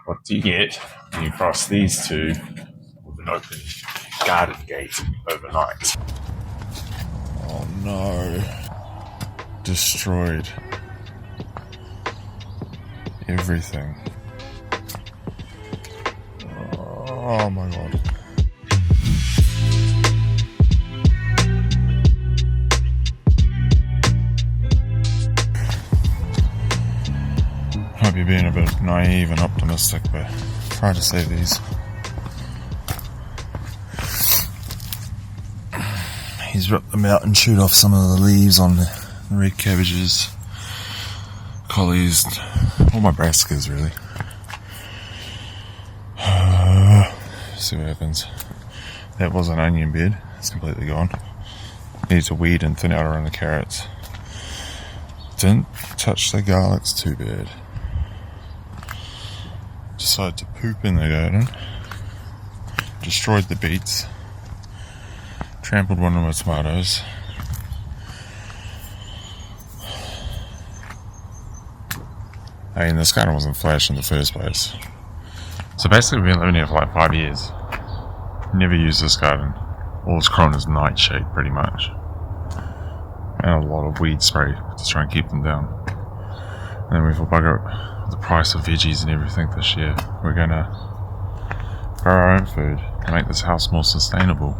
what do you get when you cross these two with an open garden gate overnight? Oh no. Destroyed everything. Oh my god. Might be being a bit naive and optimistic, but try to save these. He's ripped them out and chewed off some of the leaves on the red cabbages, collies, all my brassicas really. See what happens. That was an onion bed, it's completely gone. Need to weed and thin out around the carrots. Didn't touch the garlics too bad. Decided to poop in the garden. Destroyed the beets. Trampled one of my tomatoes. I mean, this garden wasn't flash in the first place. So basically we've been living here for like 5 years. Never used this garden. All it's grown is nightshade pretty much. And a lot of weed spray to try and keep them down. And then we thought, bugger the price of veggies and everything this year. We're gonna grow our own food and make this house more sustainable.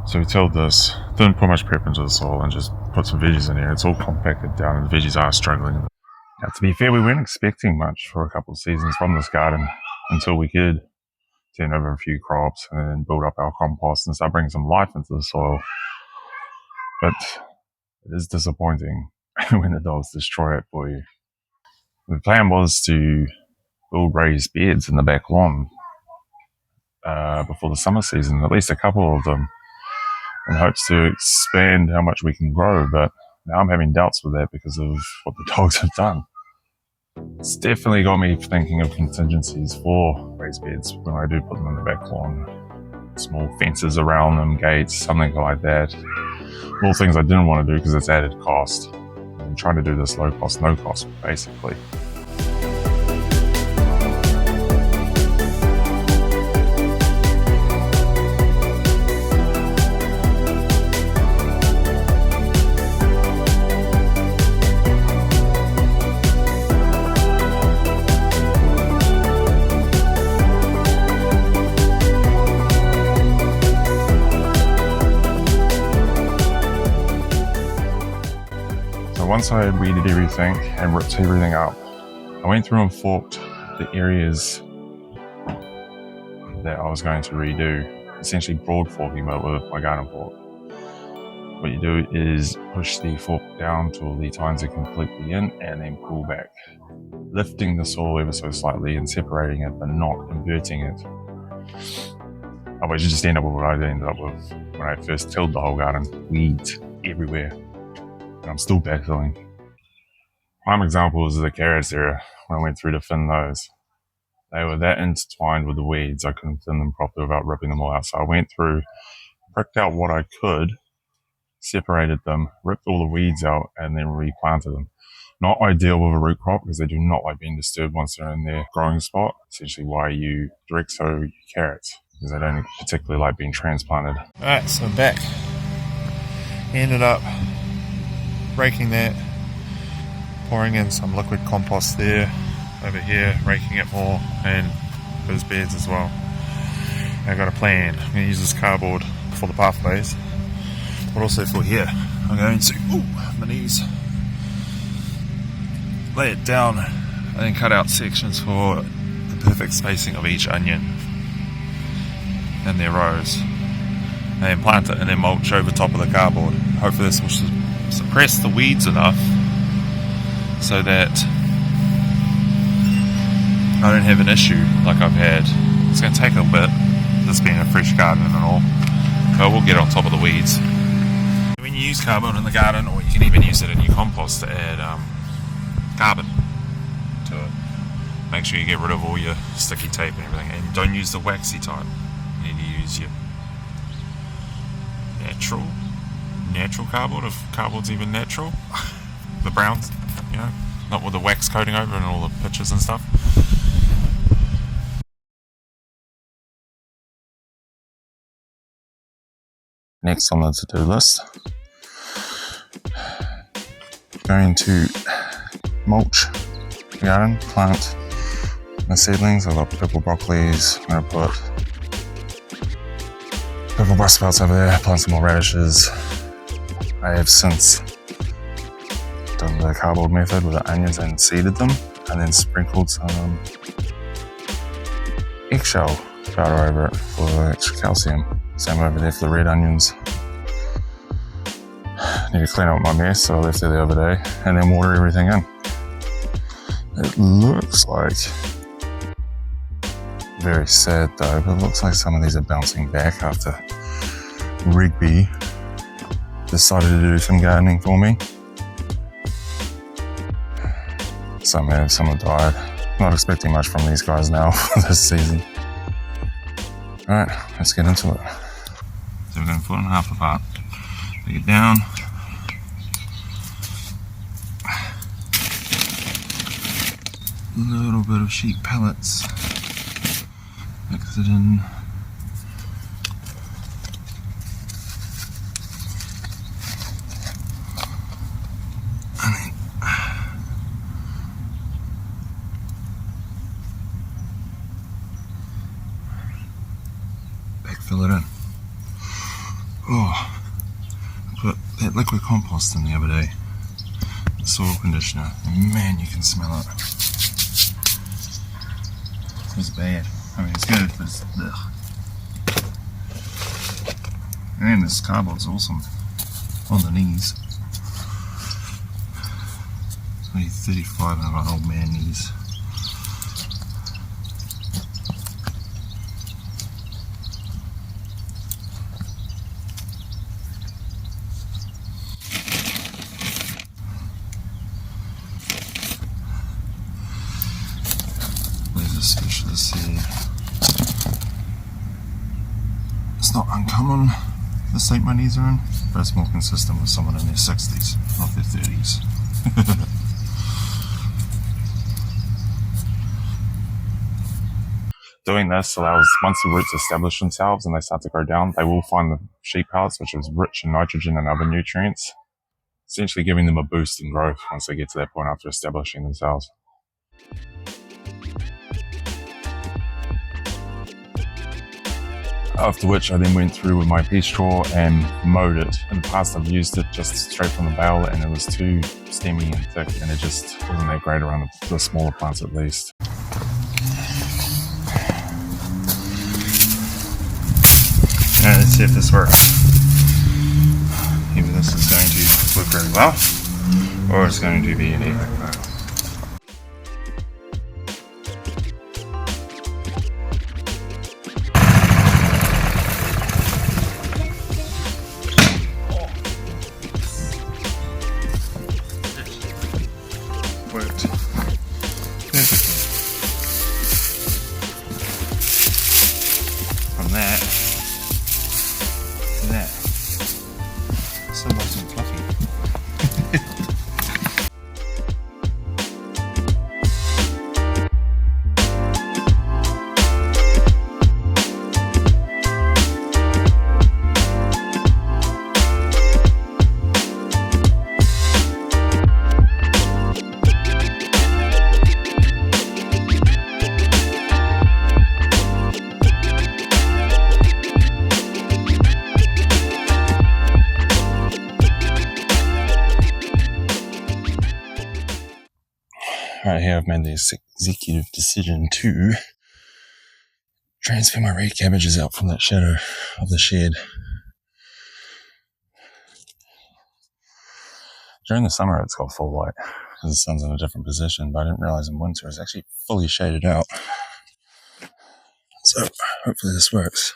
So we tilled this, didn't put much prep into the soil and just put some veggies in here. It's all compacted down and the veggies are struggling. Now, to be fair, we weren't expecting much for a couple of seasons from this garden until we could turn over a few crops and then build up our compost and start bringing some life into the soil. But it is disappointing when the dogs destroy it for you. The plan was to build raised beds in the back lawn before the summer season, at least a couple of them, in hopes to expand how much we can grow, but now I'm having doubts with that because of what the dogs have done. It's definitely got me thinking of contingencies for raised beds when I do put them in the back lawn. Small fences around them, gates, something like that. All things I didn't want to do because it's added cost. I'm trying to do this low cost, no cost, basically. Once I had weeded everything and ripped everything up, I went through and forked the areas that I was going to redo, essentially broad forking, but with my garden fork. What you do is push the fork down till the tines are completely in and then pull back, lifting the soil ever so slightly and separating it but not inverting it. Otherwise you just end up with what I ended up with when I first tilled the whole garden, weeds everywhere. I'm still backfilling. Prime example is the carrots area when I went through to thin those. They were that intertwined with the weeds, I couldn't thin them properly without ripping them all out. So I went through, pricked out what I could, separated them, ripped all the weeds out, and then replanted them. Not ideal with a root crop because they do not like being disturbed once they're in their growing spot. Essentially why you direct sow your carrots, because they don't particularly like being transplanted. Alright, so I'm back. Ended up raking that, pouring in some liquid compost there, over here, raking it more, and those beds as well. I got a plan. I'm going to use this cardboard for the pathways, but also for here. I'm going to, my knees, lay it down and then cut out sections for the perfect spacing of each onion in their rows, and then plant it and then mulch over top of the cardboard. Hopefully this will suppress the weeds enough so that I don't have an issue like I've had. It's going to take a bit, this being a fresh garden and all, but we'll get on top of the weeds. When you use cardboard in the garden, or you can even use it in your compost to add carbon to it, make sure you get rid of all your sticky tape and everything, and don't use the waxy type. You need to use your natural cardboard, if cardboard's even natural. The browns, you know, not with the wax coating over and all the pictures and stuff. Next on the to-do list, going to mulch the garden, plant my seedlings. I've got purple broccolis. I'm going to put purple brush sprouts over there, plant some more radishes. I have since done the cardboard method with the onions and seeded them, and then sprinkled some eggshell powder over it for extra calcium. Same over there for the red onions. Need to clean up my mess, so I left it the other day, and then water everything in. It looks like very sad though, but it looks like some of these are bouncing back after Rigby decided to do some gardening for me. Some have, some have died. Not expecting much from these guys now for this season. Alright, let's get into it. So we're going 1.5 apart. Take it down. A little bit of sheep pellets. Mix it in. And then backfill it in. Oh, I put that liquid compost in the other day. The soil conditioner. And man, you can smell it. It's bad. I mean, it's good, but it's ugh. And this cardboard's awesome on the knees. It's only 35 and I've got old man knees. There's a specialist here. It's not uncommon, the state my knees are in, but it's more consistent with someone in their 60s, not their 30s. Doing this allows, once the roots establish themselves and they start to grow down, they will find the sheep pellets, which is rich in nitrogen and other nutrients, essentially giving them a boost in growth once they get to that point after establishing themselves. After which I then went through with my pea straw and mowed it. In the past I've used it just straight from the bale and it was too stemmy and thick and it just wasn't that great around the smaller plants at least. Alright, let's see if this works. Either this is going to work really well or it's going to be an epic fail. Worked perfectly. From that to that. So nice and fluffy. Right here I've made the executive decision to transfer my red cabbages out from that shadow of the shed. During the summer it's got full light because the sun's in a different position, but I didn't realize in winter it's actually fully shaded out. So hopefully this works.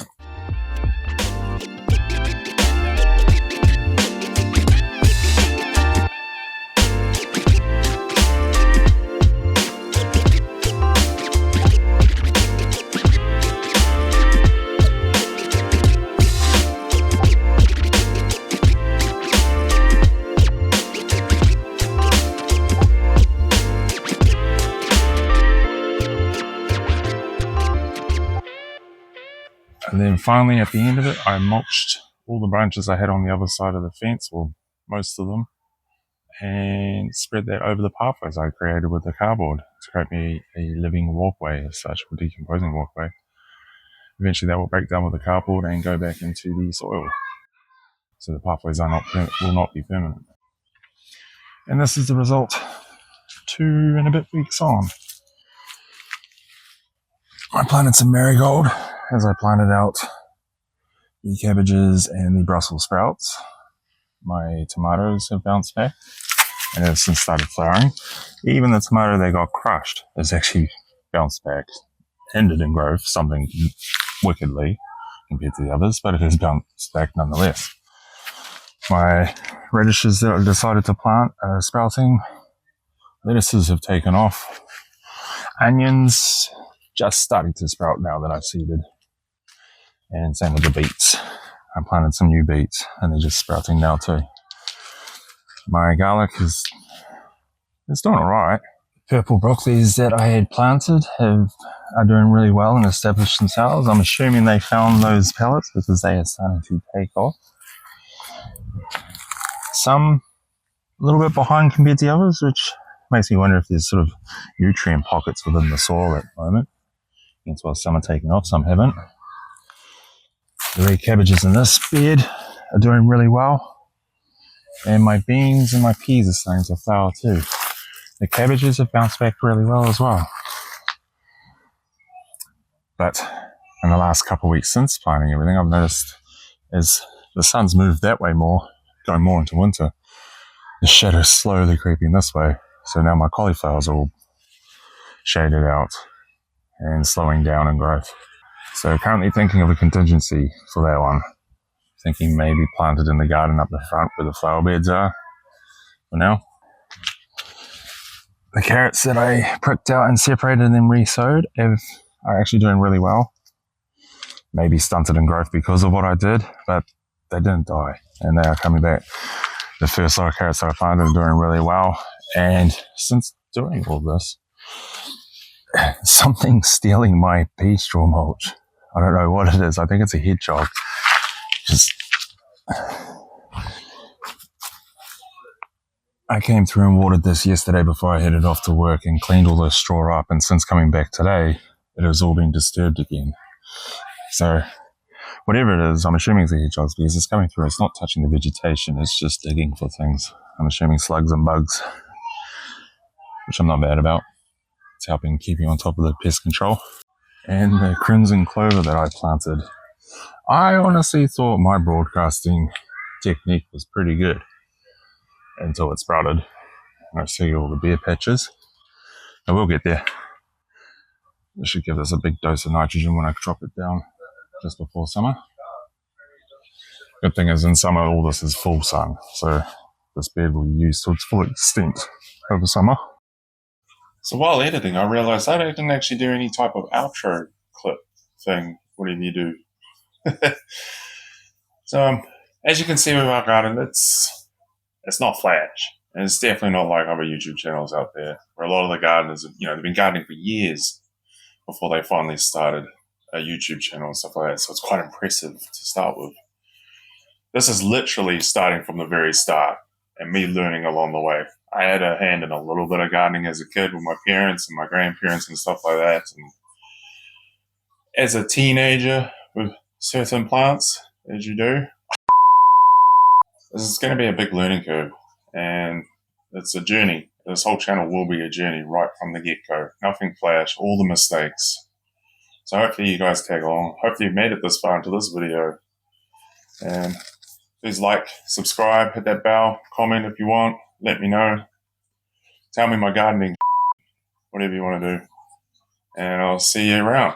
And then finally at the end of it, I mulched all the branches I had on the other side of the fence, or most of them, and spread that over the pathways I created with the cardboard to create me a living walkway as such, or decomposing walkway. Eventually that will break down with the cardboard and go back into the soil. So the pathways will not be permanent. And this is the result 2 and a bit weeks on. I planted some marigold as I planted out the cabbages and the Brussels sprouts. My tomatoes have bounced back and have since started flowering. Even the tomato that got crushed has actually bounced back, hindered in growth, something wickedly compared to the others, but it has bounced back nonetheless. My radishes that I decided to plant are sprouting. Lettuces have taken off. Onions just starting to sprout now that I've seeded. And same with the beets. I planted some new beets and they're just sprouting now too. My garlic is doing alright. Purple broccolis that I had planted are doing really well and established themselves. I'm assuming they found those pellets because they are starting to take off. Some a little bit behind compared to the others, which makes me wonder if there's sort of nutrient pockets within the soil at the moment. That's why some are taking off, some haven't. The red cabbages in this bed are doing really well. And my beans and my peas are starting to flower too. The cabbages have bounced back really well as well. But in the last couple of weeks since planting everything, I've noticed as the sun's moved that way more, going more into winter, the shadow's slowly creeping this way. So now my cauliflowers are all shaded out and slowing down in growth. So currently thinking of a contingency for that one. Thinking maybe planted in the garden up the front where the flower beds are for now. The carrots that I pricked out and separated and then re-sowed are actually doing really well. Maybe stunted in growth because of what I did, but they didn't die and they are coming back. The first lot of carrots that I planted are doing really well. And since doing all this, something's stealing my pea straw mulch. I don't know what it is. I think it's a hedgehog. I came through and watered this yesterday before I headed off to work and cleaned all the straw up. And since coming back today, it has all been disturbed again. So whatever it is, I'm assuming it's a hedgehog because it's coming through. It's not touching the vegetation. It's just digging for things. I'm assuming slugs and bugs, which I'm not bad about. It's helping keeping on top of the pest control. And the crimson clover that I planted. I honestly thought my broadcasting technique was pretty good until it sprouted. And I see all the bare patches. I will get there. I should give this a big dose of nitrogen when I drop it down just before summer. Good thing is in summer all this is full sun, so this bed will be used to its full extent over summer. So while editing, I realized I didn't actually do any type of outro clip thing, whatever you do. So as you can see with our garden, it's not flash. And it's definitely not like other YouTube channels out there where a lot of the gardeners, they've been gardening for years before they finally started a YouTube channel and stuff like that. So it's quite impressive to start with. This is literally starting from the very start and me learning along the way. I had a hand in a little bit of gardening as a kid with my parents and my grandparents and stuff like that. And as a teenager with certain plants, as you do, this is going to be a big learning curve. And it's a journey. This whole channel will be a journey right from the get-go. Nothing flash, all the mistakes. So hopefully you guys tag along. Hopefully you've made it this far into this video. And please like, subscribe, hit that bell, comment if you want. Let me know. Tell me my gardening, whatever you want to do. And I'll see you around.